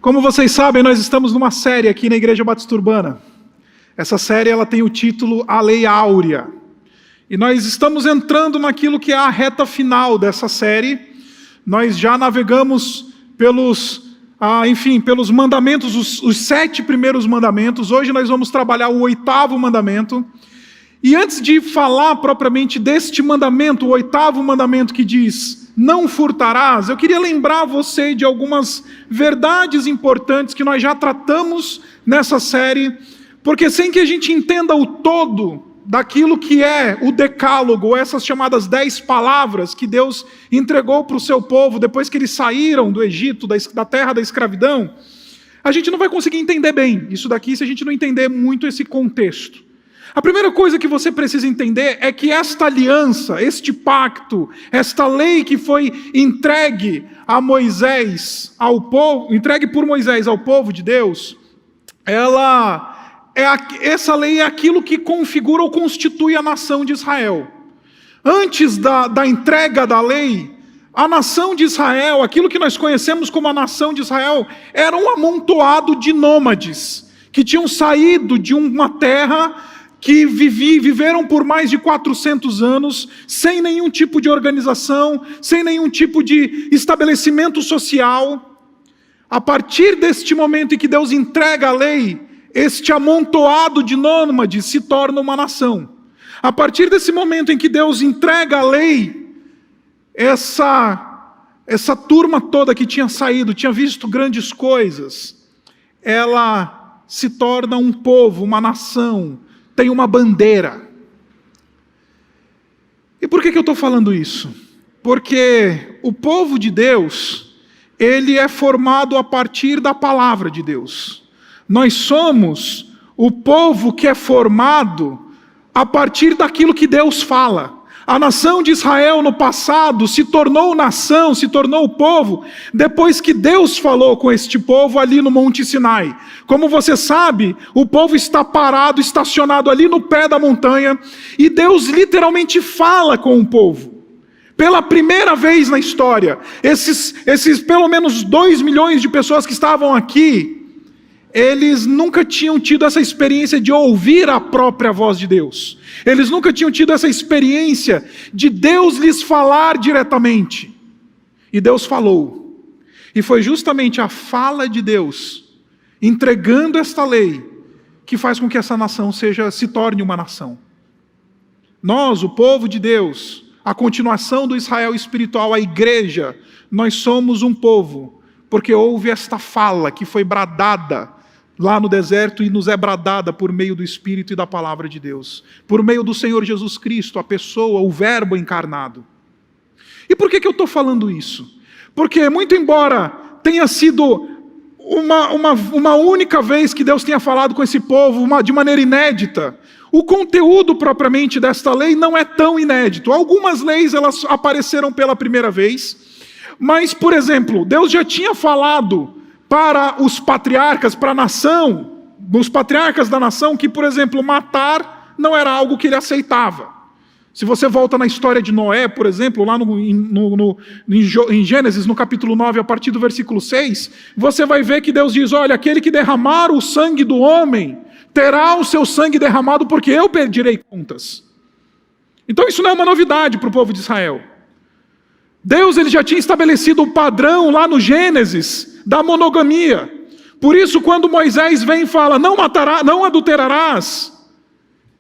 Como vocês sabem, nós estamos numa série aqui na Igreja Batista Urbana. Essa série ela tem o título A Lei Áurea. E nós estamos entrando naquilo que é a reta final dessa série. Nós já navegamos pelos mandamentos, os 7 primeiros mandamentos. Hoje nós vamos trabalhar o 8º mandamento. E antes de falar propriamente deste mandamento, o 8º mandamento que diz, não furtarás, eu queria lembrar você de algumas verdades importantes que nós já tratamos nessa série, porque sem que a gente entenda o todo daquilo que é o decálogo, essas chamadas 10 palavras que Deus entregou para o seu povo depois que eles saíram do Egito, da terra da escravidão, a gente não vai conseguir entender bem isso daqui se a gente não entender muito esse contexto. A primeira coisa que você precisa entender é que esta aliança, este pacto, esta lei que foi entregue a Moisés, ao povo, entregue por Moisés ao povo de Deus, essa lei é aquilo que configura ou constitui a nação de Israel. Antes da entrega da lei, a nação de Israel, aquilo que nós conhecemos como a nação de Israel, era um amontoado de nômades, que tinham saído de uma terra que viveram por mais de 400 anos, sem nenhum tipo de organização, sem nenhum tipo de estabelecimento social. A partir deste momento em que Deus entrega a lei, este amontoado de nômades se torna uma nação. A partir desse momento em que Deus entrega a lei, essa turma toda que tinha saído, tinha visto grandes coisas, ela se torna um povo, uma nação, tem uma bandeira. E por que eu estou falando isso? Porque o povo de Deus, ele é formado a partir da palavra de Deus. Nós somos o povo que é formado a partir daquilo que Deus fala. A nação de Israel no passado se tornou nação, se tornou povo, depois que Deus falou com este povo ali no Monte Sinai. Como você sabe, o povo está parado, estacionado ali no pé da montanha, e Deus literalmente fala com o povo. Pela primeira vez na história, esses pelo menos 2 milhões de pessoas que estavam aqui, eles nunca tinham tido essa experiência de ouvir a própria voz de Deus. Eles nunca tinham tido essa experiência de Deus lhes falar diretamente. E Deus falou. E foi justamente a fala de Deus, entregando esta lei, que faz com que essa nação se torne uma nação. Nós, o povo de Deus, a continuação do Israel espiritual, a igreja, nós somos um povo, porque houve esta fala que foi bradada lá no deserto e nos é bradada por meio do Espírito e da palavra de Deus, por meio do Senhor Jesus Cristo, a pessoa, o verbo encarnado. E por que eu estou falando isso? Porque muito embora tenha sido uma única vez que Deus tenha falado com esse povo de maneira inédita, o conteúdo propriamente desta lei não é tão inédito. Algumas leis elas apareceram pela primeira vez, mas, por exemplo, Deus já tinha falado para os patriarcas, para a nação, os patriarcas da nação, que, por exemplo, matar não era algo que ele aceitava. Se você volta na história de Noé, por exemplo, lá em Gênesis, no capítulo 9, a partir do versículo 6, você vai ver que Deus diz, olha, aquele que derramar o sangue do homem, terá o seu sangue derramado, porque eu pedirei contas. Então isso não é uma novidade para o povo de Israel. Deus ele já tinha estabelecido o padrão lá no Gênesis da monogamia. Por isso, quando Moisés vem e fala, não matarás, não adulterarás,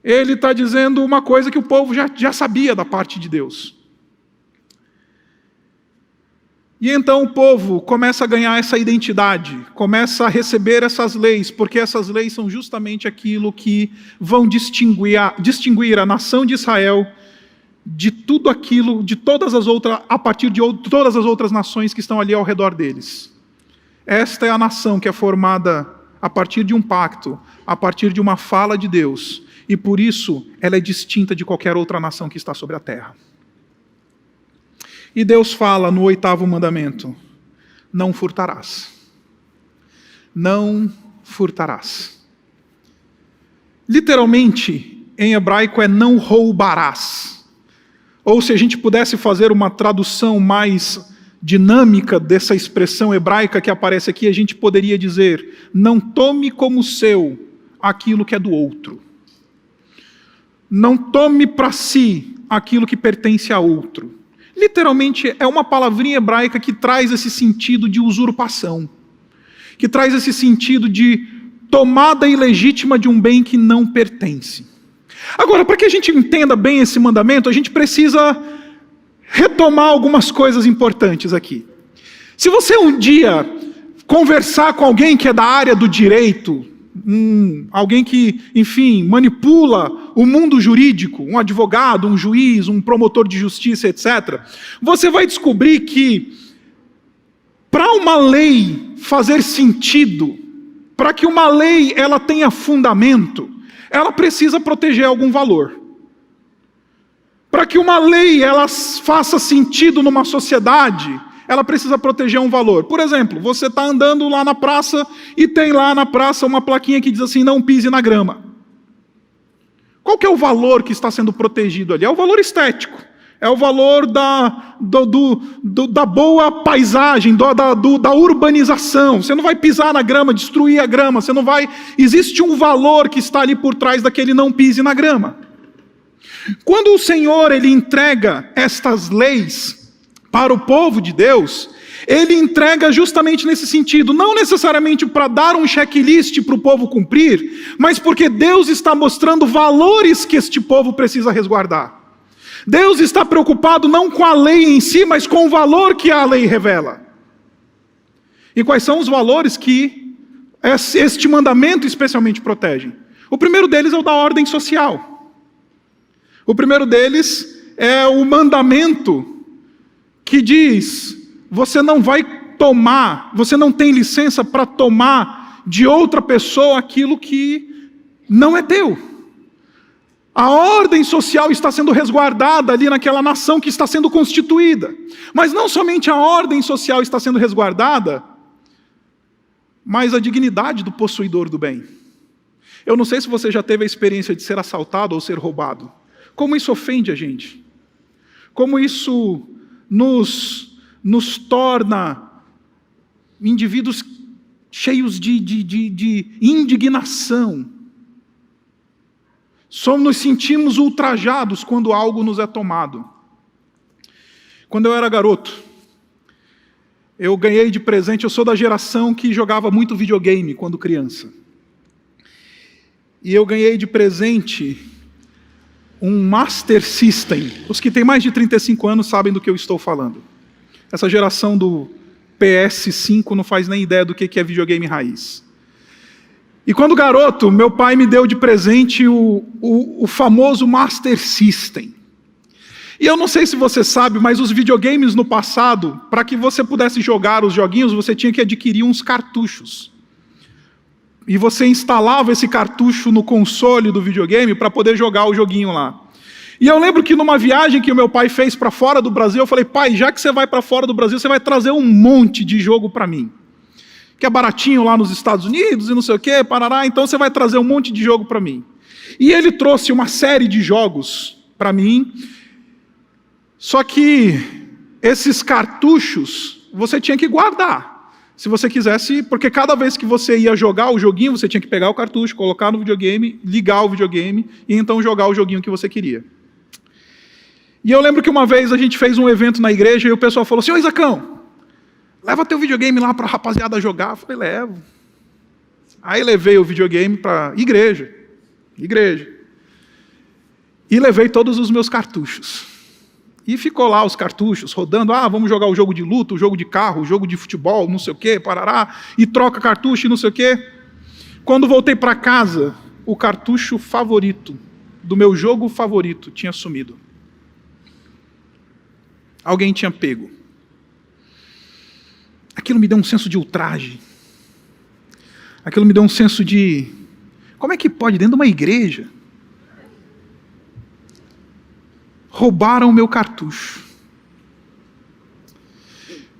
ele está dizendo uma coisa que o povo já sabia da parte de Deus. E então o povo começa a ganhar essa identidade, começa a receber essas leis, porque essas leis são justamente aquilo que vão distinguir a nação de Israel de tudo aquilo, de todas as outras, a partir de todas as outras nações que estão ali ao redor deles. Esta é a nação que é formada a partir de um pacto, a partir de uma fala de Deus, e por isso ela é distinta de qualquer outra nação que está sobre a terra. E Deus fala no 8º mandamento, não furtarás. Não furtarás. Literalmente, em hebraico é não roubarás. Ou se a gente pudesse fazer uma tradução mais dinâmica dessa expressão hebraica que aparece aqui, a gente poderia dizer: não tome como seu aquilo que é do outro. Não tome para si aquilo que pertence a outro. Literalmente é uma palavrinha hebraica que traz esse sentido de usurpação, que traz esse sentido de tomada ilegítima de um bem que não pertence. Agora, para que a gente entenda bem esse mandamento, a gente precisa retomar algumas coisas importantes aqui. Se você um dia conversar com alguém que é da área do direito, alguém que, enfim, manipula o mundo jurídico, um advogado, um juiz, um promotor de justiça, etc., você vai descobrir que para uma lei fazer sentido, para que uma lei ela tenha fundamento, ela precisa proteger algum valor. Para que uma lei ela faça sentido numa sociedade, ela precisa proteger um valor. Por exemplo, você está andando lá na praça e tem lá na praça uma plaquinha que diz assim: não pise na grama. Qual que é o valor que está sendo protegido ali? É o valor estético. É o valor da boa paisagem, da urbanização. Você não vai pisar na grama, destruir a grama. Você não vai... Existe um valor que está ali por trás daquele não pise na grama. Quando o Senhor ele entrega estas leis para o povo de Deus, ele entrega justamente nesse sentido, não necessariamente para dar um checklist para o povo cumprir, mas porque Deus está mostrando valores que este povo precisa resguardar. Deus está preocupado não com a lei em si, mas com o valor que a lei revela. E quais são os valores que este mandamento especialmente protege? O primeiro deles é o da ordem social. O primeiro deles é o mandamento que diz: você não vai tomar, você não tem licença para tomar de outra pessoa aquilo que não é teu. A ordem social está sendo resguardada ali naquela nação que está sendo constituída. Mas não somente a ordem social está sendo resguardada, mas a dignidade do possuidor do bem. Eu não sei se você já teve a experiência de ser assaltado ou ser roubado. Como isso ofende a gente? Como isso nos torna indivíduos cheios de indignação. Nos sentimos ultrajados quando algo nos é tomado. Quando eu era garoto, eu ganhei de presente, eu sou da geração que jogava muito videogame quando criança. E eu ganhei de presente um Master System. Os que têm mais de 35 anos sabem do que eu estou falando. Essa geração do PS5 não faz nem ideia do que é videogame raiz. E quando garoto, meu pai me deu de presente o famoso Master System. E eu não sei se você sabe, mas os videogames no passado, para que você pudesse jogar os joguinhos, você tinha que adquirir uns cartuchos. E você instalava esse cartucho no console do videogame para poder jogar o joguinho lá. E eu lembro que numa viagem que o meu pai fez para fora do Brasil, eu falei: pai, já que você vai para fora do Brasil, você vai trazer um monte de jogo para mim. Que é baratinho lá nos Estados Unidos e não sei o quê, parará, então você vai trazer um monte de jogo para mim. E ele trouxe uma série de jogos para mim, só que esses cartuchos você tinha que guardar, se você quisesse, porque cada vez que você ia jogar o joguinho, você tinha que pegar o cartucho, colocar no videogame, ligar o videogame e então jogar o joguinho que você queria. E eu lembro que uma vez a gente fez um evento na igreja e o pessoal falou assim: ô Isaacão, leva teu videogame lá para a rapaziada jogar. Eu falei: levo. Aí levei o videogame para a igreja. E levei todos os meus cartuchos. E ficou lá os cartuchos rodando. Vamos jogar o jogo de luta, o jogo de carro, o jogo de futebol, não sei o quê, parará. E troca cartucho e não sei o quê. Quando voltei para casa, o cartucho favorito, do meu jogo favorito, tinha sumido. Alguém tinha pego. Aquilo me deu um senso de ultraje. Aquilo me deu um senso de... Como é que pode, dentro de uma igreja, roubaram o meu cartucho?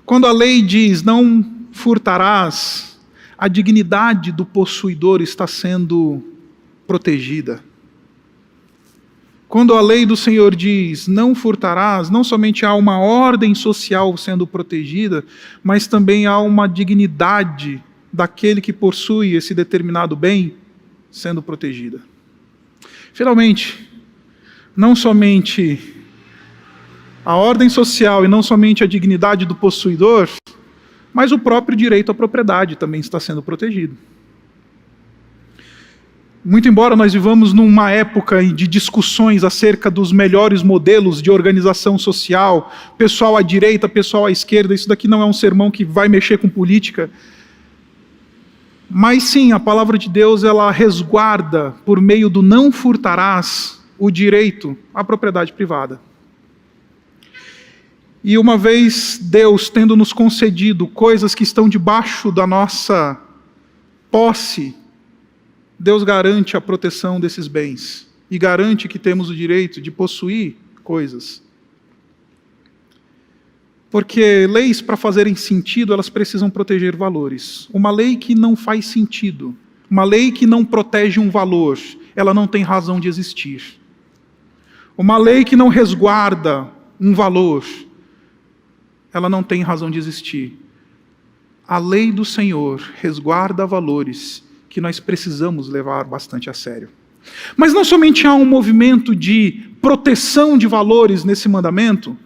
Quando a lei diz: não furtarás, a dignidade do possuidor está sendo protegida. Quando a lei do Senhor diz, não furtarás, não somente há uma ordem social sendo protegida, mas também há uma dignidade daquele que possui esse determinado bem sendo protegida. Finalmente, não somente a ordem social e não somente a dignidade do possuidor, mas o próprio direito à propriedade também está sendo protegido. Muito embora nós vivamos numa época de discussões acerca dos melhores modelos de organização social, pessoal à direita, pessoal à esquerda, isso daqui não é um sermão que vai mexer com política, mas sim, a palavra de Deus, ela resguarda, por meio do não furtarás, o direito à propriedade privada. E uma vez Deus tendo nos concedido coisas que estão debaixo da nossa posse, Deus garante a proteção desses bens e garante que temos o direito de possuir coisas. Porque leis, para fazerem sentido, elas precisam proteger valores. Uma lei que não faz sentido, uma lei que não protege um valor, ela não tem razão de existir. Uma lei que não resguarda um valor, ela não tem razão de existir. A lei do Senhor resguarda valores que nós precisamos levar bastante a sério. Mas não somente há um movimento de proteção de valores nesse mandamento,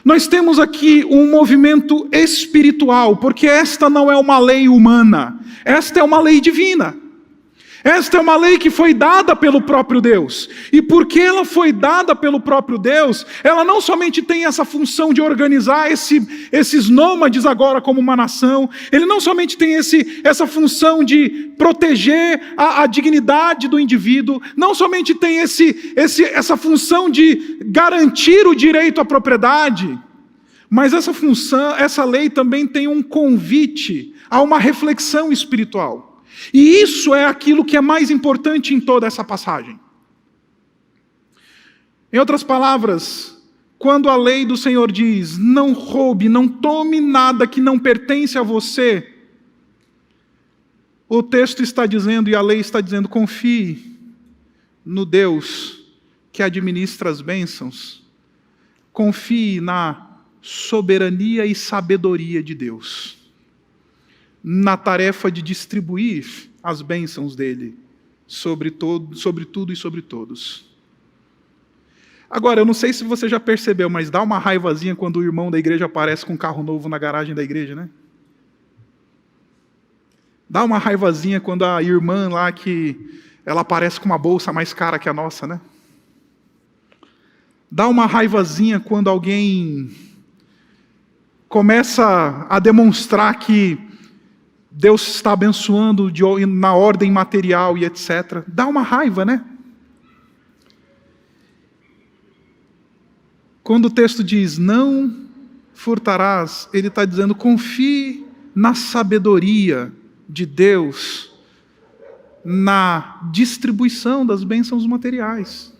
nós temos aqui um movimento espiritual, porque esta não é uma lei humana, esta é uma lei divina. Esta é uma lei que foi dada pelo próprio Deus. E porque ela foi dada pelo próprio Deus, ela não somente tem essa função de organizar esses nômades agora como uma nação, ele não somente tem essa função de proteger a dignidade do indivíduo, não somente tem essa função de garantir o direito à propriedade, mas essa lei também tem um convite a uma reflexão espiritual. E isso é aquilo que é mais importante em toda essa passagem. Em outras palavras, quando a lei do Senhor diz, não roube, não tome nada que não pertence a você, o texto está dizendo e a lei está dizendo, confie no Deus que administra as bênçãos, confie na soberania e sabedoria de Deus, na tarefa de distribuir as bênçãos dele sobre tudo e sobre todos. Agora, eu não sei se você já percebeu, mas dá uma raivazinha quando o irmão da igreja aparece com um carro novo na garagem da igreja, né? Dá uma raivazinha quando a irmã lá, que ela aparece com uma bolsa mais cara que a nossa, né? Dá uma raivazinha quando alguém começa a demonstrar que Deus está abençoando na ordem material e etc. Dá uma raiva, né? Quando o texto diz, não furtarás, ele está dizendo, confie na sabedoria de Deus, na distribuição das bênçãos materiais.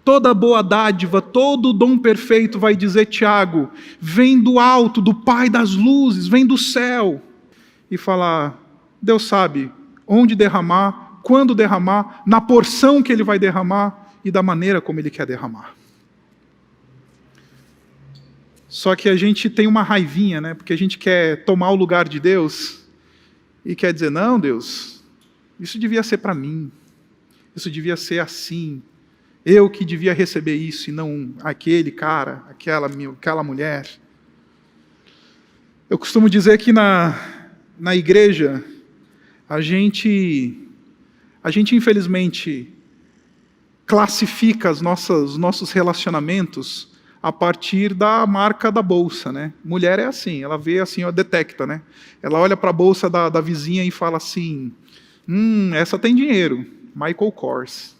Toda boa dádiva, todo dom perfeito, vai dizer Tiago, vem do alto, do Pai das luzes, vem do céu. E falar, Deus sabe onde derramar, quando derramar, na porção que Ele vai derramar e da maneira como Ele quer derramar. Só que a gente tem uma raivinha, né? Porque a gente quer tomar o lugar de Deus e quer dizer, não, Deus, isso devia ser para mim, isso devia ser assim, eu que devia receber isso e não aquele cara, aquela mulher. Eu costumo dizer que na igreja, a gente infelizmente classifica os nossos relacionamentos a partir da marca da bolsa, né? Mulher é assim, ela vê assim, detecta, né? Ela olha para a bolsa da vizinha e fala assim, essa tem dinheiro, Michael Kors.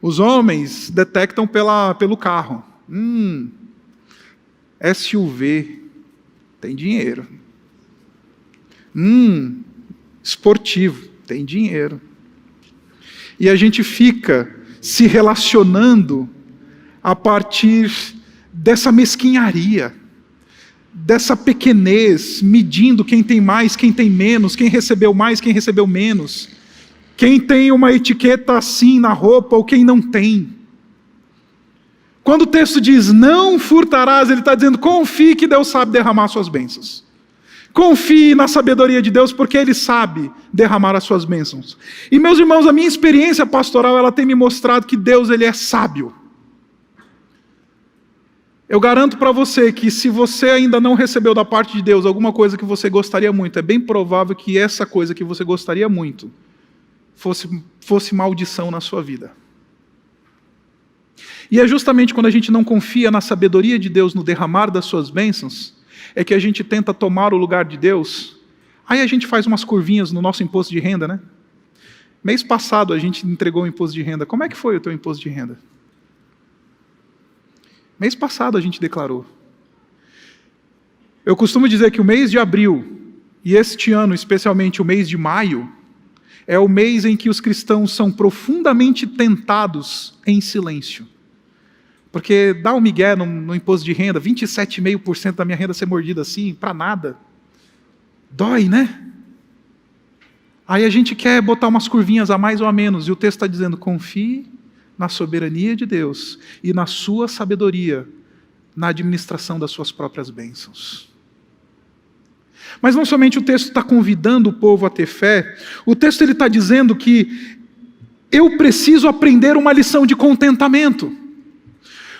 Os homens detectam pelo carro, SUV, tem dinheiro. Esportivo, tem dinheiro. E a gente fica se relacionando a partir dessa mesquinharia, dessa pequenez, medindo quem tem mais, quem tem menos, quem recebeu mais, quem recebeu menos. quem tem uma etiqueta assim na roupa ou quem não tem. Quando o texto diz, não furtarás, ele está dizendo, confie que Deus sabe derramar suas bênçãos. Confie na sabedoria de Deus, porque Ele sabe derramar as suas bênçãos. E meus irmãos, a minha experiência pastoral, ela tem me mostrado que Deus, Ele é sábio. Eu garanto para você que se você ainda não recebeu da parte de Deus alguma coisa que você gostaria muito, é bem provável que essa coisa que você gostaria muito fosse maldição na sua vida. E é justamente quando a gente não confia na sabedoria de Deus, no derramar das suas bênçãos, é que a gente tenta tomar o lugar de Deus. Aí a gente faz umas curvinhas no nosso imposto de renda, né? Mês passado a gente entregou o imposto de renda. Como é que foi o teu imposto de renda? Mês passado a gente declarou. Eu costumo dizer que o mês de abril, e este ano especialmente o mês de maio, é o mês em que os cristãos são profundamente tentados em silêncio. Porque dá um migué no imposto de renda, 27,5% da minha renda ser mordida assim, para nada. Dói, né? Aí a gente quer botar umas curvinhas a mais ou a menos, e o texto está dizendo, confie na soberania de Deus e na sua sabedoria, na administração das suas próprias bênçãos. Mas não somente o texto está convidando o povo a ter fé, o texto ele está dizendo que eu preciso aprender uma lição de contentamento.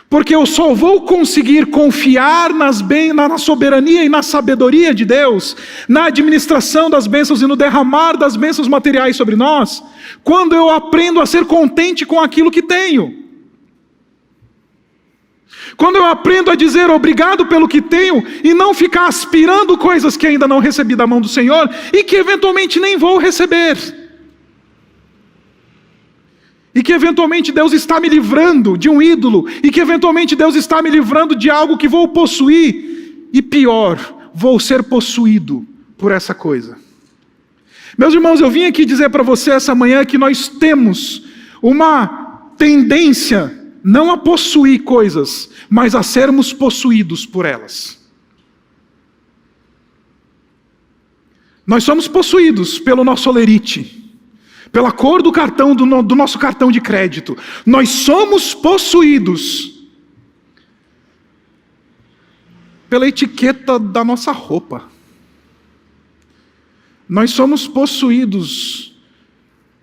Porque eu só vou conseguir confiar na soberania e na sabedoria de Deus, na administração das bênçãos e no derramar das bênçãos materiais sobre nós, quando eu aprendo a ser contente com aquilo que tenho. Quando eu aprendo a dizer obrigado pelo que tenho e não ficar aspirando coisas que ainda não recebi da mão do Senhor e que eventualmente nem vou receber. E que eventualmente Deus está me livrando de um ídolo, e que eventualmente Deus está me livrando de algo que vou possuir, e pior, vou ser possuído por essa coisa. Meus irmãos, eu vim aqui dizer para você essa manhã que nós temos uma tendência não a possuir coisas, mas a sermos possuídos por elas. Nós somos possuídos pelo nosso olerite, pela cor do cartão do nosso cartão de crédito. Nós somos possuídos pela etiqueta da nossa roupa. Nós somos possuídos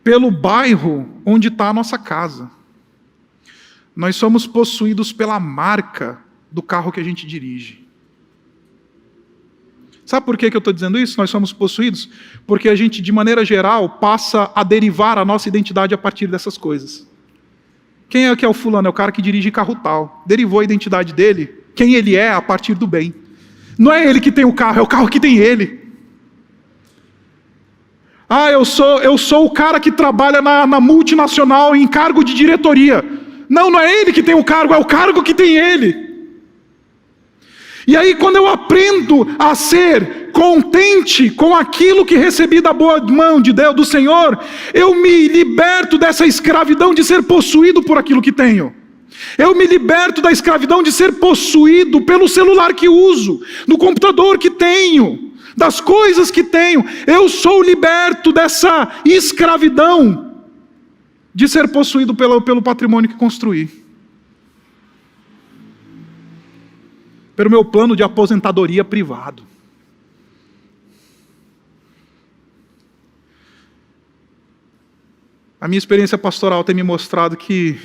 pelo bairro onde está a nossa casa. Nós somos possuídos pela marca do carro que a gente dirige. Sabe por que eu estou dizendo isso? Nós somos possuídos porque a gente, de maneira geral, passa a derivar a nossa identidade a partir dessas coisas. Quem é que é o fulano? É o cara que dirige carro tal. Derivou a identidade dele, quem ele é, a partir do bem. Não é ele que tem o carro, é o carro que tem ele. Ah, eu sou o cara que trabalha na multinacional em cargo de diretoria. Não é ele que tem o cargo, é o cargo que tem ele. E aí, quando eu aprendo a ser contente com aquilo que recebi da boa mão de Deus, do Senhor, eu me liberto dessa escravidão de ser possuído por aquilo que tenho. Eu me liberto da escravidão de ser possuído pelo celular que uso, do computador que tenho, das coisas que tenho. Eu sou liberto dessa escravidão de ser possuído pelo patrimônio que construí. Pelo meu plano de aposentadoria privado. A minha experiência pastoral tem me mostrado que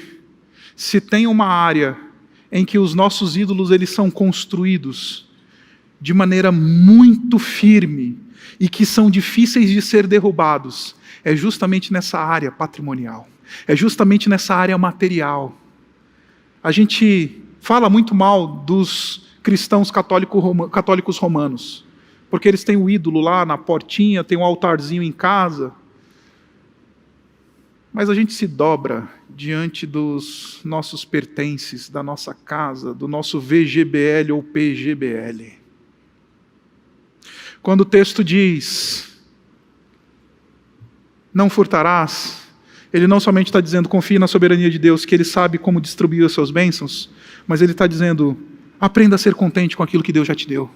se tem uma área em que os nossos ídolos eles são construídos de maneira muito firme e que são difíceis de ser derrubados, é justamente nessa área patrimonial, é justamente nessa área material. A gente fala muito mal dos cristãos católicos romanos, porque eles têm o ídolo lá na portinha, tem um altarzinho em casa, mas a gente se dobra diante dos nossos pertences, da nossa casa, do nosso VGBL ou PGBL. Quando o texto diz, não furtarás, ele não somente está dizendo, confie na soberania de Deus, que Ele sabe como distribuir as suas bênçãos, mas Ele está dizendo, aprenda a ser contente com aquilo que Deus já te deu.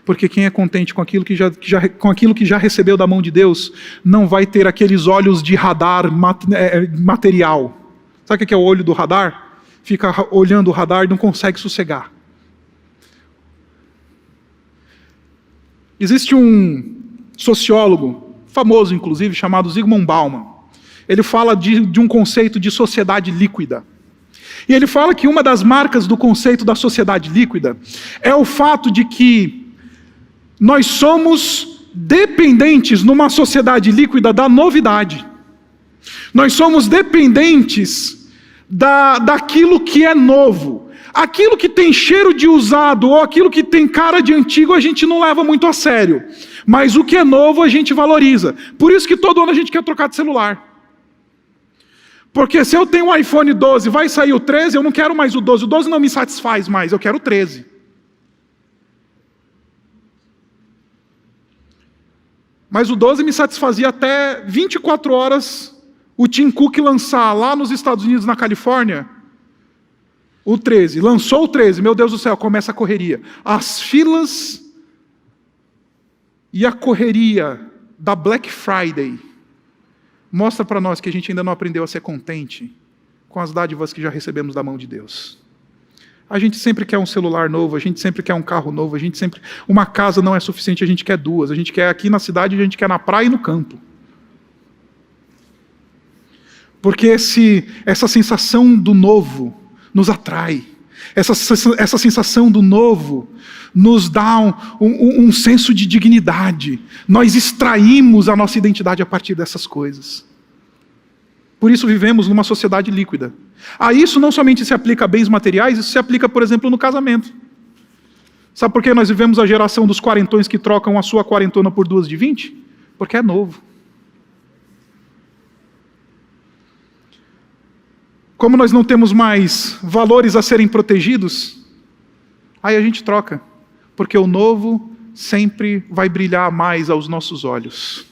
Porque quem é contente com aquilo com aquilo que já recebeu da mão de Deus, não vai ter aqueles olhos de radar material. Sabe o que é o olho do radar? Fica olhando o radar e não consegue sossegar. Existe um sociólogo, famoso inclusive, chamado Zygmunt Bauman. Ele fala de um conceito de sociedade líquida. E ele fala que uma das marcas do conceito da sociedade líquida é o fato de que nós somos dependentes numa sociedade líquida da novidade. Nós somos dependentes daquilo que é novo. Aquilo que tem cheiro de usado ou aquilo que tem cara de antigo a gente não leva muito a sério. Mas o que é novo a gente valoriza. Por isso que todo ano a gente quer trocar de celular. Porque se eu tenho um iPhone 12, vai sair o 13, eu não quero mais o 12. O 12 não me satisfaz mais, eu quero o 13. Mas o 12 me satisfazia até 24 horas o Tim Cook lançar lá nos Estados Unidos, na Califórnia, o 13. Lançou o 13, meu Deus do céu, começa a correria. As filas e a correria da Black Friday mostra para nós que a gente ainda não aprendeu a ser contente com as dádivas que já recebemos da mão de Deus. A gente sempre quer um celular novo, a gente sempre quer um carro novo, uma casa não é suficiente, a gente quer duas. A gente quer aqui na cidade, a gente quer na praia e no campo. Porque essa sensação do novo nos atrai. Essa sensação do novo nos dá um senso de dignidade. Nós extraímos a nossa identidade a partir dessas coisas. Por isso vivemos numa sociedade líquida. A isso não somente se aplica a bens materiais, isso se aplica, por exemplo, no casamento. Sabe por que nós vivemos a geração dos quarentões que trocam a sua quarentona por duas de 20? Porque é novo. Como nós não temos mais valores a serem protegidos, aí a gente troca. Porque o novo sempre vai brilhar mais aos nossos olhos.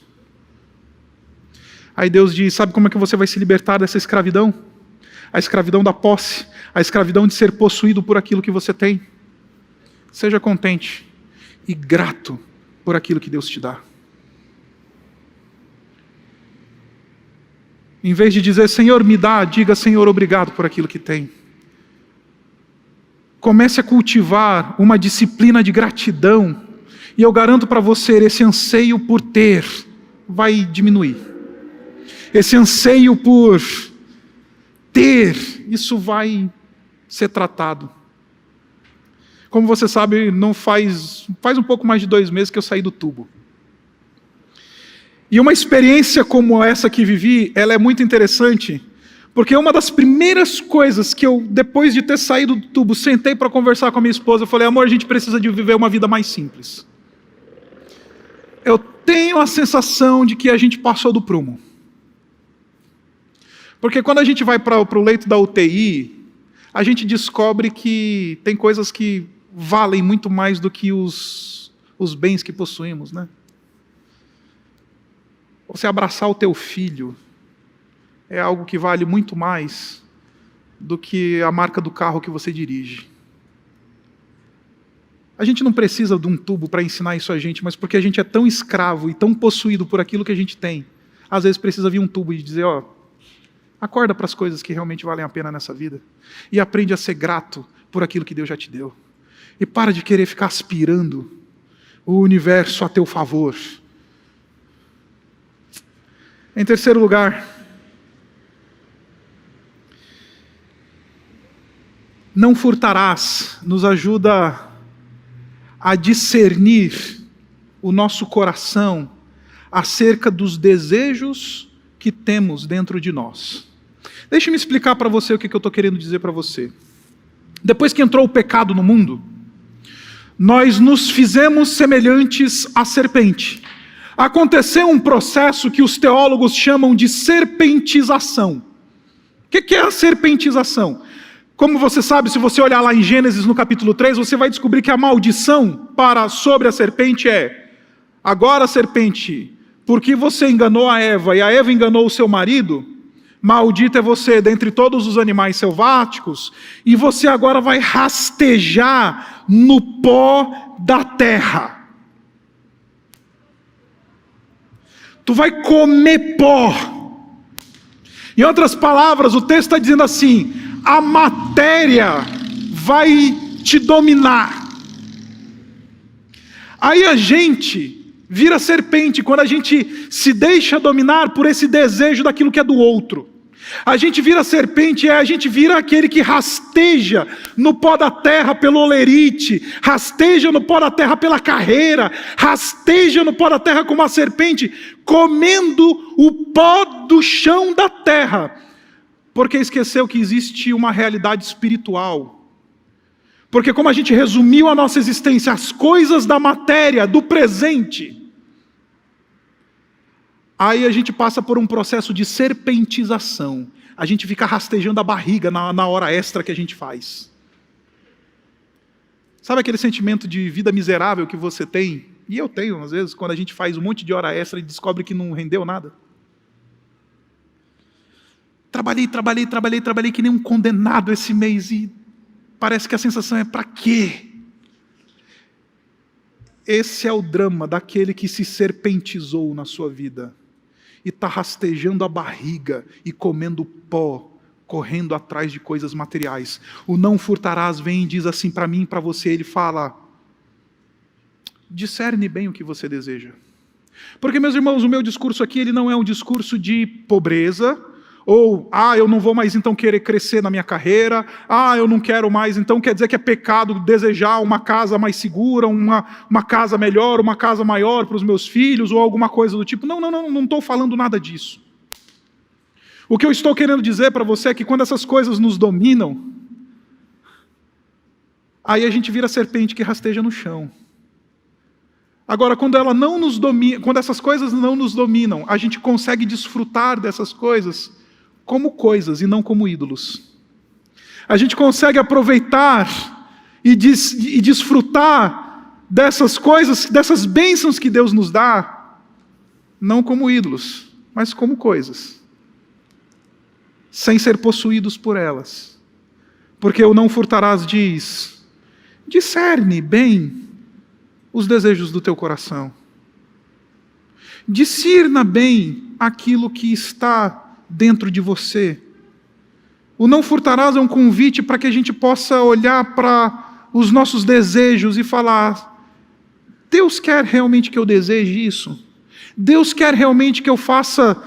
Aí Deus diz, sabe como é que você vai se libertar dessa escravidão? A escravidão da posse, a escravidão de ser possuído por aquilo que você tem. Seja contente e grato por aquilo que Deus te dá. Em vez de dizer, Senhor, me dá, diga, Senhor, obrigado por aquilo que tem. Comece a cultivar uma disciplina de gratidão, e eu garanto para você, esse anseio por ter vai diminuir. Esse anseio por ter, isso vai ser tratado. Como você sabe, não faz um pouco mais de 2 meses que eu saí do tubo. E uma experiência como essa que vivi, ela é muito interessante, porque uma das primeiras coisas que eu, depois de ter saído do tubo, sentei para conversar com a minha esposa, eu falei, amor, a gente precisa de viver uma vida mais simples. Eu tenho a sensação de que a gente passou do prumo. Porque quando a gente vai para o leito da UTI, a gente descobre que tem coisas que valem muito mais do que os bens que possuímos, né? Você abraçar o teu filho é algo que vale muito mais do que a marca do carro que você dirige. A gente não precisa de um tubo para ensinar isso a gente, mas porque a gente é tão escravo e tão possuído por aquilo que a gente tem, às vezes precisa vir um tubo e dizer, acorda para as coisas que realmente valem a pena nessa vida e aprende a ser grato por aquilo que Deus já te deu. E para de querer ficar aspirando o universo a teu favor. Em terceiro lugar, não furtarás nos ajuda a discernir o nosso coração acerca dos desejos que temos dentro de nós. Deixe-me explicar para você o que eu estou querendo dizer para você. Depois que entrou o pecado no mundo, nós nos fizemos semelhantes à serpente. Aconteceu um processo que os teólogos chamam de serpentização. O que é a serpentização? Como você sabe, se você olhar lá em Gênesis no capítulo 3, você vai descobrir que a maldição sobre a serpente é: agora, serpente, porque você enganou a Eva e a Eva enganou o seu marido, maldito é você dentre todos os animais selváticos, e você agora vai rastejar no pó da terra. Tu vai comer pó. Em outras palavras, o texto está dizendo assim: a matéria vai te dominar. Aí a gente vira serpente quando a gente se deixa dominar por esse desejo daquilo que é do outro. A gente vira serpente, a gente vira aquele que rasteja no pó da terra pelo olerite, rasteja no pó da terra pela carreira, rasteja no pó da terra como a serpente, comendo o pó do chão da terra, porque esqueceu que existe uma realidade espiritual. Porque como a gente resumiu a nossa existência às coisas da matéria, do presente, aí a gente passa por um processo de serpentização. A gente fica rastejando a barriga na hora extra que a gente faz. Sabe aquele sentimento de vida miserável que você tem? E eu tenho, às vezes, quando a gente faz um monte de hora extra e descobre que não rendeu nada. Trabalhei que nem um condenado esse mês e parece que a sensação é: para quê? Esse é o drama daquele que se serpentizou na sua vida e está rastejando a barriga e comendo pó, correndo atrás de coisas materiais. O não furtarás vem e diz assim para mim e para você, ele fala: discerne bem o que você deseja. Porque, meus irmãos, o meu discurso aqui ele não é um discurso de pobreza, ou, eu não vou mais então querer crescer na minha carreira, eu não quero mais, então quer dizer que é pecado desejar uma casa mais segura, uma casa melhor, uma casa maior para os meus filhos, ou alguma coisa do tipo. Não estou falando nada disso. O que eu estou querendo dizer para você é que quando essas coisas nos dominam, aí a gente vira serpente que rasteja no chão. Agora, quando essas coisas não nos dominam, a gente consegue desfrutar dessas coisas como coisas e não como ídolos. A gente consegue aproveitar e desfrutar dessas coisas, dessas bênçãos que Deus nos dá, não como ídolos, mas como coisas, sem ser possuídos por elas. Porque o não furtarás diz: discerne bem os desejos do teu coração. Discirna bem aquilo que está dentro de você. O não furtarás é um convite para que a gente possa olhar para os nossos desejos e falar: Deus quer realmente que eu deseje isso? Deus quer realmente que eu faça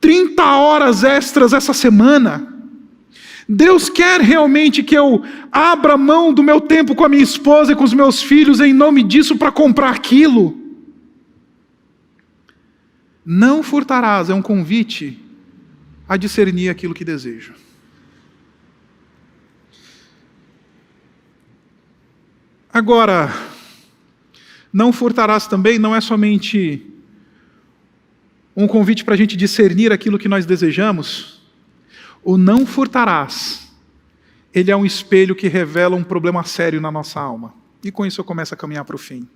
30 horas extras essa semana? Deus quer realmente que eu abra mão do meu tempo com a minha esposa e com os meus filhos em nome disso para comprar aquilo? Não furtarás é um convite a discernir aquilo que desejo. Agora, não furtarás também não é somente um convite para a gente discernir aquilo que nós desejamos. O não furtarás, ele é um espelho que revela um problema sério na nossa alma. E com isso eu começo a caminhar para o fim.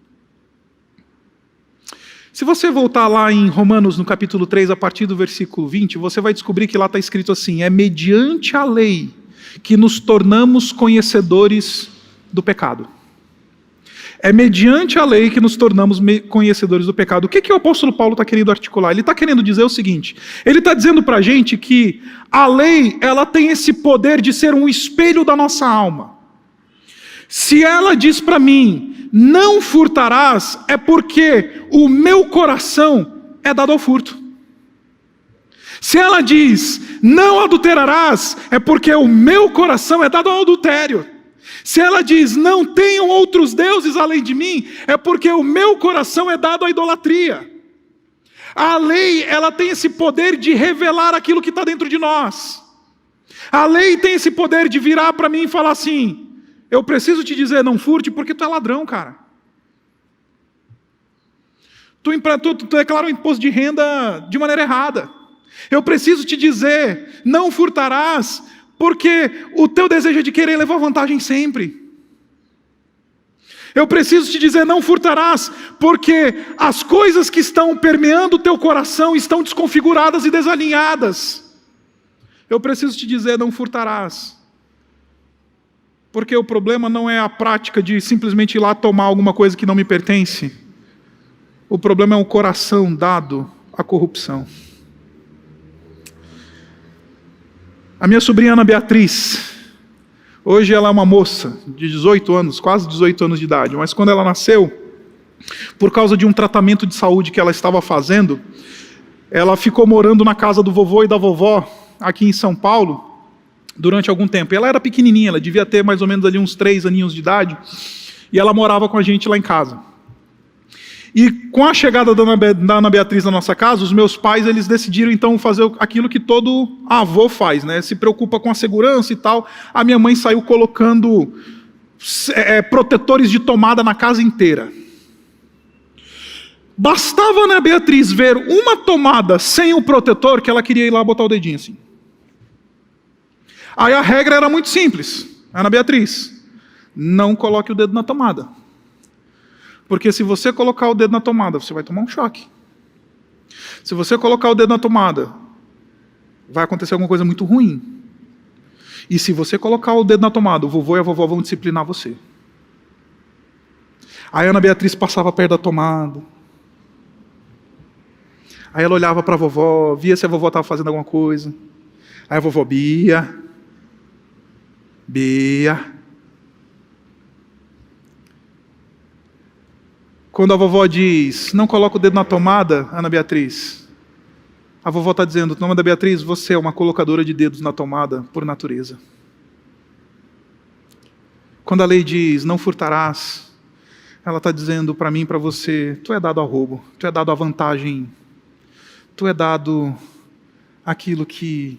Se você voltar lá em Romanos, no capítulo 3, a partir do versículo 20, você vai descobrir que lá está escrito assim: é mediante a lei que nos tornamos conhecedores do pecado. É mediante a lei que nos tornamos conhecedores do pecado. O que o apóstolo Paulo está querendo articular? Ele está querendo dizer o seguinte: ele está dizendo para a gente que a lei ela tem esse poder de ser um espelho da nossa alma. Se ela diz para mim, não furtarás, é porque o meu coração é dado ao furto. Se ela diz, não adulterarás, é porque o meu coração é dado ao adultério. Se ela diz, não tenham outros deuses além de mim, é porque o meu coração é dado à idolatria. A lei, ela tem esse poder de revelar aquilo que está dentro de nós. A lei tem esse poder de virar para mim e falar assim: eu preciso te dizer, não furte, porque tu é ladrão, cara. Tu declara o imposto de renda de maneira errada. Eu preciso te dizer, não furtarás, porque o teu desejo é de querer levar vantagem sempre. Eu preciso te dizer, não furtarás, porque as coisas que estão permeando o teu coração estão desconfiguradas e desalinhadas. Eu preciso te dizer, não furtarás, porque o problema não é a prática de simplesmente ir lá tomar alguma coisa que não me pertence. O problema é o coração dado a corrupção. A minha sobrinha Ana Beatriz, hoje ela é uma moça de 18 anos, quase 18 anos de idade, mas quando ela nasceu, por causa de um tratamento de saúde que ela estava fazendo, ela ficou morando na casa do vovô e da vovó, aqui em São Paulo, durante algum tempo. E ela era pequenininha, ela devia ter mais ou menos ali uns 3 aninhos de idade, e ela morava com a gente lá em casa. E com a chegada da Ana Beatriz na nossa casa, os meus pais eles decidiram então fazer aquilo que todo avô faz, né? Se preocupa com a segurança e tal. A minha mãe saiu colocando protetores de tomada na casa inteira. Bastava a Ana Beatriz ver uma tomada sem o protetor que ela queria ir lá botar o dedinho assim. Aí a regra era muito simples. Ana Beatriz, não coloque o dedo na tomada. Porque se você colocar o dedo na tomada, você vai tomar um choque. Se você colocar o dedo na tomada, vai acontecer alguma coisa muito ruim. E se você colocar o dedo na tomada, o vovô e a vovó vão disciplinar você. Aí a Ana Beatriz passava perto da tomada. Aí ela olhava para a vovó, via se a vovó estava fazendo alguma coisa. Aí a vovó, Bia. Quando a vovó diz, não coloca o dedo na tomada, Ana Beatriz, a vovó está dizendo, Ana Beatriz, você é uma colocadora de dedos na tomada por natureza. Quando a lei diz, não furtarás, ela está dizendo para mim e para você, tu é dado ao roubo, tu é dado à vantagem, tu é dado aquilo que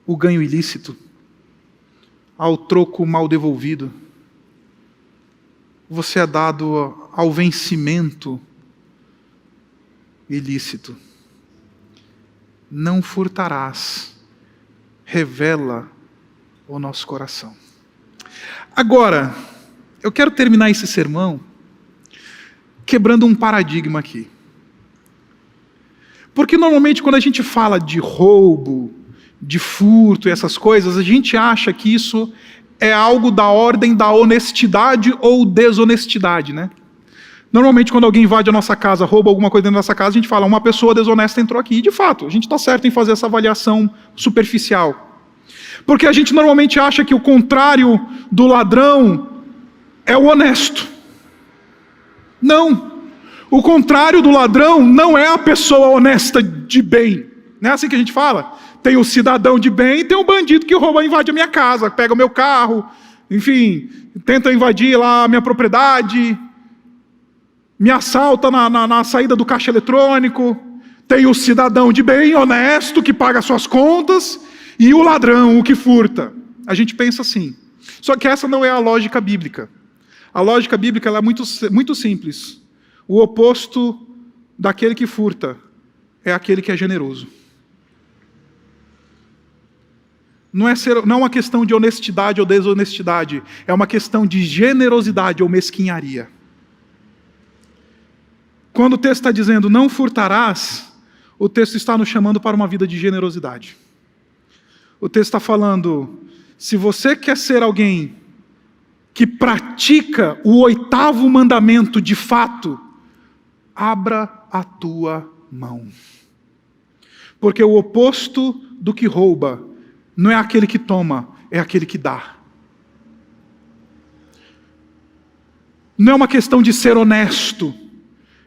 o ganho ilícito, ao troco mal devolvido. Você é dado ao vencimento ilícito. Não furtarás. Revela o nosso coração. Agora, eu quero terminar esse sermão quebrando um paradigma aqui. Porque normalmente quando a gente fala de roubo, de furto e essas coisas, a gente acha que isso é algo da ordem da honestidade ou desonestidade, né? Normalmente quando alguém invade a nossa casa, rouba alguma coisa dentro da nossa casa, a gente fala, uma pessoa desonesta entrou aqui. E de fato, a gente está certo em fazer essa avaliação superficial. Porque a gente normalmente acha que o contrário do ladrão é o honesto. Não. O contrário do ladrão não é a pessoa honesta de bem. Não é assim que a gente fala? Tem o cidadão de bem e tem o bandido que rouba e invade a minha casa, pega o meu carro, enfim, tenta invadir lá a minha propriedade, me assalta na saída do caixa eletrônico. Tem o cidadão de bem, honesto, que paga suas contas, e o ladrão, o que furta. A gente pensa assim. Só que essa não é a lógica bíblica. A lógica bíblica ela é muito simples. O oposto daquele que furta é aquele que é generoso. Não é uma questão de honestidade ou desonestidade, é uma questão de generosidade ou mesquinharia. Quando o texto está dizendo não furtarás, o texto está nos chamando para uma vida de generosidade. O texto está falando, se você quer ser alguém que pratica o 8º mandamento de fato, abra a tua mão. Porque o oposto do que rouba não é aquele que toma, é aquele que dá. Não é uma questão de ser honesto,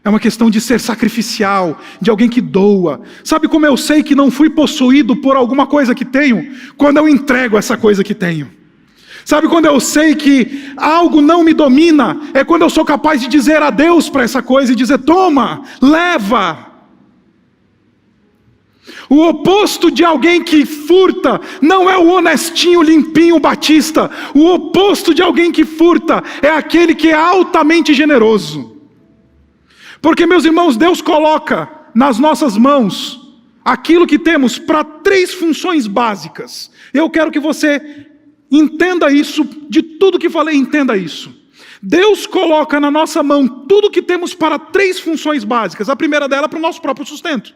é uma questão de ser sacrificial, de alguém que doa. Sabe como eu sei que não fui possuído por alguma coisa que tenho? Quando eu entrego essa coisa que tenho. Sabe quando eu sei que algo não me domina? É quando eu sou capaz de dizer adeus para essa coisa e dizer, toma, leva. O oposto de alguém que furta não é o honestinho, limpinho, batista. O oposto de alguém que furta é aquele que é altamente generoso. Porque, meus irmãos, Deus coloca nas nossas mãos aquilo que temos para 3 funções básicas. Eu quero que você entenda isso, de tudo que falei, entenda isso. Deus coloca na nossa mão tudo que temos para 3 funções básicas. A primeira dela é para o nosso próprio sustento.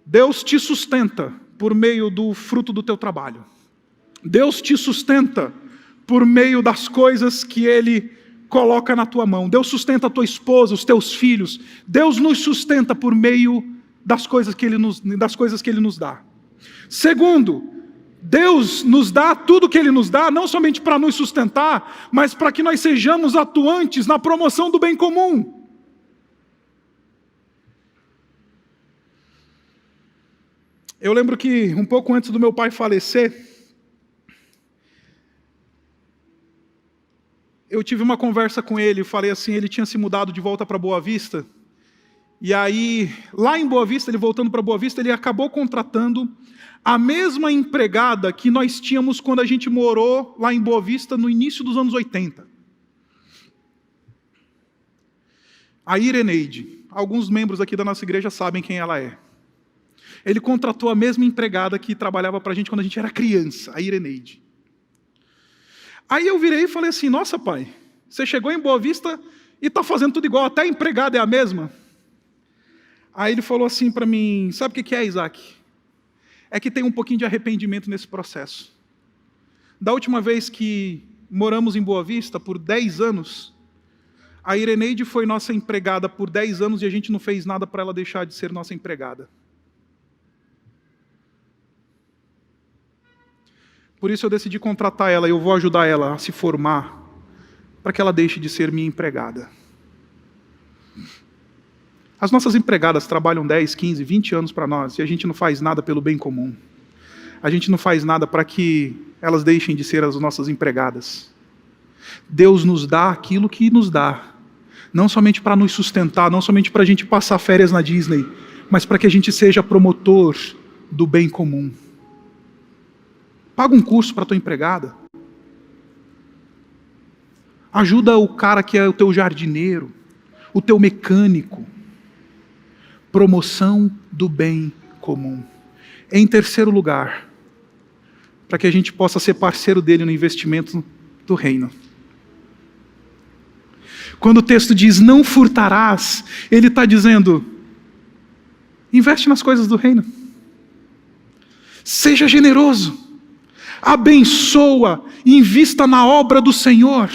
Deus te sustenta por meio do fruto do teu trabalho. Deus te sustenta por meio das coisas que Ele coloca na tua mão. Deus sustenta a tua esposa, os teus filhos. Deus nos sustenta por meio das coisas que Ele nos dá. Segundo, Deus nos dá tudo que Ele nos dá, não somente para nos sustentar, mas para que nós sejamos atuantes na promoção do bem comum. Eu lembro que um pouco antes do meu pai falecer, eu tive uma conversa com ele, falei assim, ele tinha se mudado de volta para Boa Vista, e aí, lá em Boa Vista, ele voltando para Boa Vista, ele acabou contratando a mesma empregada que nós tínhamos quando a gente morou lá em Boa Vista no início dos anos 80. A Ireneide. Alguns membros aqui da nossa igreja sabem quem ela é. Ele contratou a mesma empregada que trabalhava para a gente quando a gente era criança, a Ireneide. Aí eu virei e falei assim, nossa pai, você chegou em Boa Vista e está fazendo tudo igual, até a empregada é a mesma? Aí ele falou assim para mim, sabe o que é, Isaac? É que tem um pouquinho de arrependimento nesse processo. Da última vez que moramos em Boa Vista, por 10 anos, a Ireneide foi nossa empregada por 10 anos e a gente não fez nada para ela deixar de ser nossa empregada. Por isso eu decidi contratar ela e eu vou ajudar ela a se formar para que ela deixe de ser minha empregada. As nossas empregadas trabalham 10, 15, 20 anos para nós e a gente não faz nada pelo bem comum. A gente não faz nada para que elas deixem de ser as nossas empregadas. Deus nos dá aquilo que nos dá. Não somente para nos sustentar, não somente para a gente passar férias na Disney, mas para que a gente seja promotor do bem comum. Paga um curso para a tua empregada. Ajuda o cara que é o teu jardineiro, o teu mecânico. Promoção do bem comum. Em terceiro lugar, para que a gente possa ser parceiro dele no investimento do reino. Quando o texto diz, não furtarás, ele está dizendo, investe nas coisas do reino. Seja generoso. Abençoa, invista na obra do Senhor.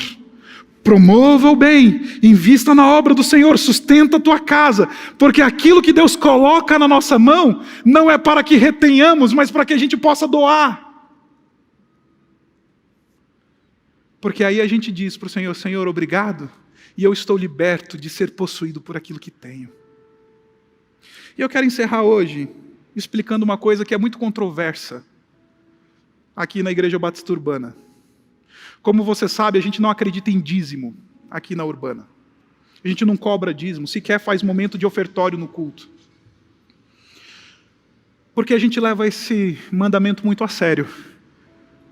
Promova o bem, invista na obra do Senhor, sustenta a tua casa, porque aquilo que Deus coloca na nossa mão, não é para que retenhamos, mas para que a gente possa doar. Porque aí a gente diz para o Senhor, Senhor, obrigado, e eu estou liberto de ser possuído por aquilo que tenho. E eu quero encerrar hoje, explicando uma coisa que é muito controversa, aqui na Igreja Batista Urbana. Como você sabe, a gente não acredita em dízimo aqui na Urbana. A gente não cobra dízimo, sequer faz momento de ofertório no culto. Porque a gente leva esse mandamento muito a sério.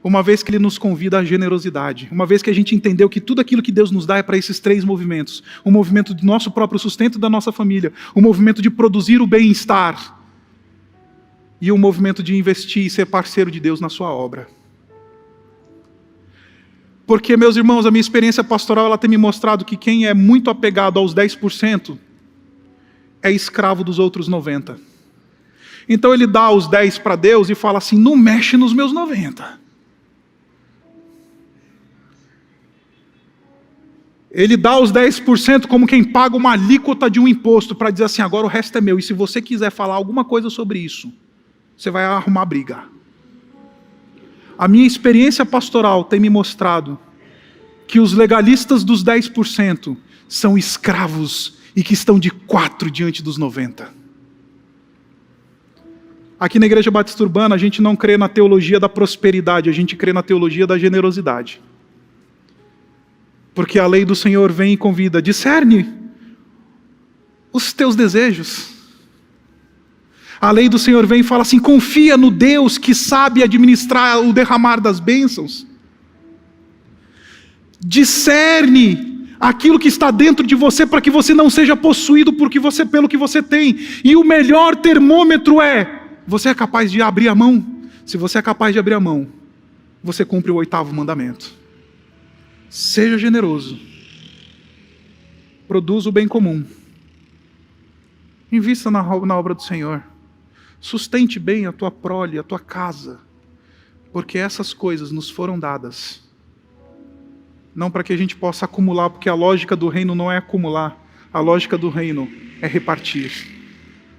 Uma vez que ele nos convida à generosidade. Uma vez que a gente entendeu que tudo aquilo que Deus nos dá é para esses 3 movimentos. O movimento do nosso próprio sustento e da nossa família. O movimento de produzir o bem-estar. E o movimento de investir e ser parceiro de Deus na sua obra. Porque, meus irmãos, a minha experiência pastoral ela tem me mostrado que quem é muito apegado aos 10% é escravo dos outros 90%. Então ele dá os 10 para Deus e fala assim, não mexe nos meus 90%. Ele dá os 10% como quem paga uma alíquota de um imposto para dizer assim, agora o resto é meu. E se você quiser falar alguma coisa sobre isso, você vai arrumar briga. A minha experiência pastoral tem me mostrado que os legalistas dos 10% são escravos e que estão de 4 diante dos 90%. Aqui na Igreja Batista Urbana, a gente não crê na teologia da prosperidade, a gente crê na teologia da generosidade. Porque a lei do Senhor vem e convida, discerne os teus desejos. A lei do Senhor vem e fala assim, confia no Deus que sabe administrar o derramar das bênçãos. Discerne aquilo que está dentro de você para que você não seja possuído pelo que você tem. E o melhor termômetro é, você é capaz de abrir a mão? Se você é capaz de abrir a mão, você cumpre o 8º mandamento. Seja generoso. Produza o bem comum. Invista na obra do Senhor. Sustente bem a tua prole, a tua casa, porque essas coisas nos foram dadas não para que a gente possa acumular, porque a lógica do reino não é acumular, a lógica do reino é repartir.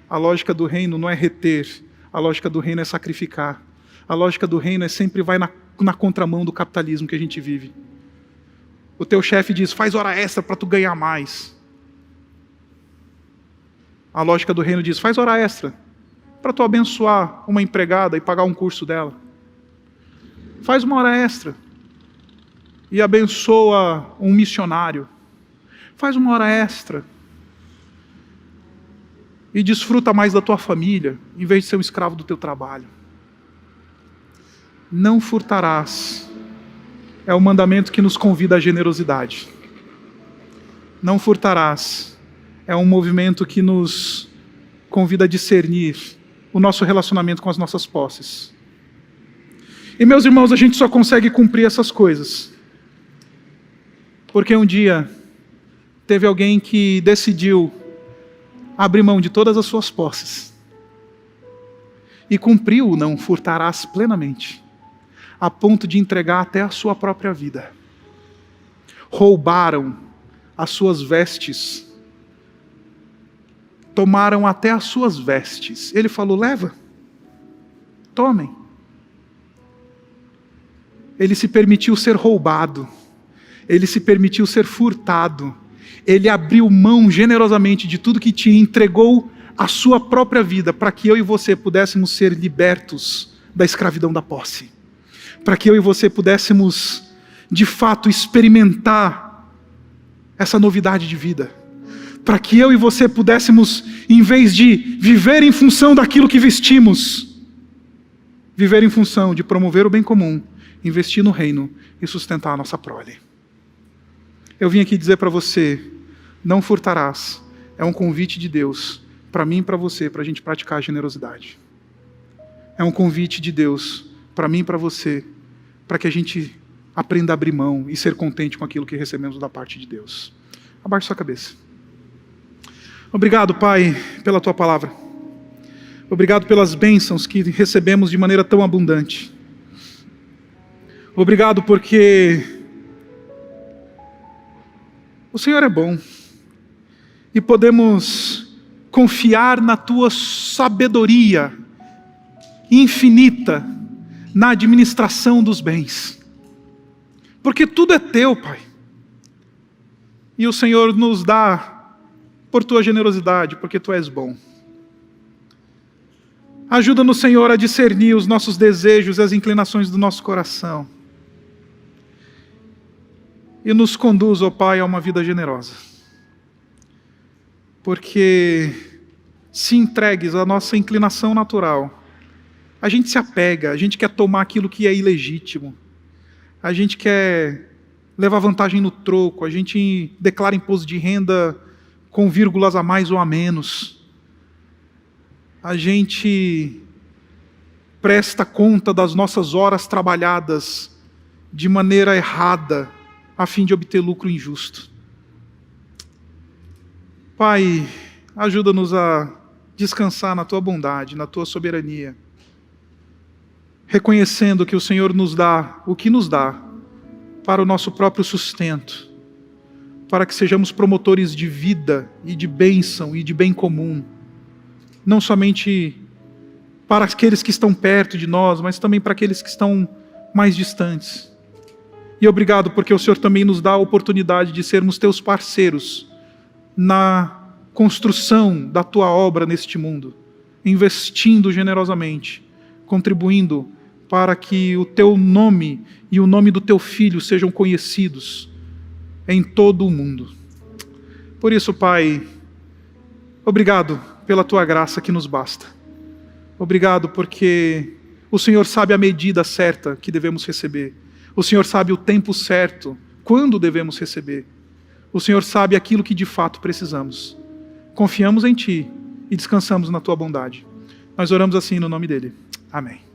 A lógica do reino não é reter, a lógica do reino é sacrificar. A lógica do reino sempre vai na contramão do capitalismo que a gente vive. O teu chefe diz, faz hora extra para tu ganhar mais. A lógica do reino diz, faz hora extra para tu abençoar uma empregada e pagar um curso dela. Faz uma hora extra e abençoa um missionário. Faz uma hora extra e desfruta mais da tua família, em vez de ser um escravo do teu trabalho. Não furtarás. É o mandamento que nos convida à generosidade. Não furtarás. É um movimento que nos convida a discernir o nosso relacionamento com as nossas posses. E, meus irmãos, a gente só consegue cumprir essas coisas porque um dia teve alguém que decidiu abrir mão de todas as suas posses e cumpriu o não furtarás plenamente, a ponto de entregar até a sua própria vida. Roubaram as suas vestes, tomaram até as suas vestes. Ele falou, leva, tomem. Ele se permitiu ser roubado, ele se permitiu ser furtado, ele abriu mão generosamente de tudo que tinha, entregou a sua própria vida para que eu e você pudéssemos ser libertos da escravidão da posse, para que eu e você pudéssemos de fato experimentar essa novidade de vida, para que eu e você pudéssemos, em vez de viver em função daquilo que vestimos, viver em função de promover o bem comum, investir no reino e sustentar a nossa prole. Eu vim aqui dizer para você, não furtarás, é um convite de Deus, para mim e para você, para a gente praticar a generosidade. É um convite de Deus, para mim e para você, para que a gente aprenda a abrir mão e ser contente com aquilo que recebemos da parte de Deus. Abaixe sua cabeça. Obrigado, Pai, pela Tua palavra. Obrigado pelas bênçãos que recebemos de maneira tão abundante. Obrigado porque o Senhor é bom e podemos confiar na Tua sabedoria infinita na administração dos bens, porque tudo é Teu, Pai, e o Senhor nos dá por Tua generosidade, porque Tu és bom. Ajuda-nos, Senhor, a discernir os nossos desejos e as inclinações do nosso coração. E nos conduz, ó Pai, a uma vida generosa. Porque se entregues à nossa inclinação natural, a gente se apega, a gente quer tomar aquilo que é ilegítimo, a gente quer levar vantagem no troco, a gente declara imposto de renda com vírgulas a mais ou a menos, a gente presta conta das nossas horas trabalhadas de maneira errada, a fim de obter lucro injusto. Pai, ajuda-nos a descansar na Tua bondade, na Tua soberania, reconhecendo que o Senhor nos dá o que nos dá para o nosso próprio sustento, para que sejamos promotores de vida e de bênção e de bem comum, não somente para aqueles que estão perto de nós, mas também para aqueles que estão mais distantes. E obrigado porque o Senhor também nos dá a oportunidade de sermos Teus parceiros na construção da Tua obra neste mundo, investindo generosamente, contribuindo para que o Teu nome e o nome do Teu Filho sejam conhecidos em todo o mundo. Por isso, Pai, obrigado pela Tua graça que nos basta. Obrigado porque o Senhor sabe a medida certa que devemos receber. O Senhor sabe o tempo certo, quando devemos receber. O Senhor sabe aquilo que de fato precisamos. Confiamos em Ti e descansamos na Tua bondade. Nós oramos assim no nome dEle. Amém.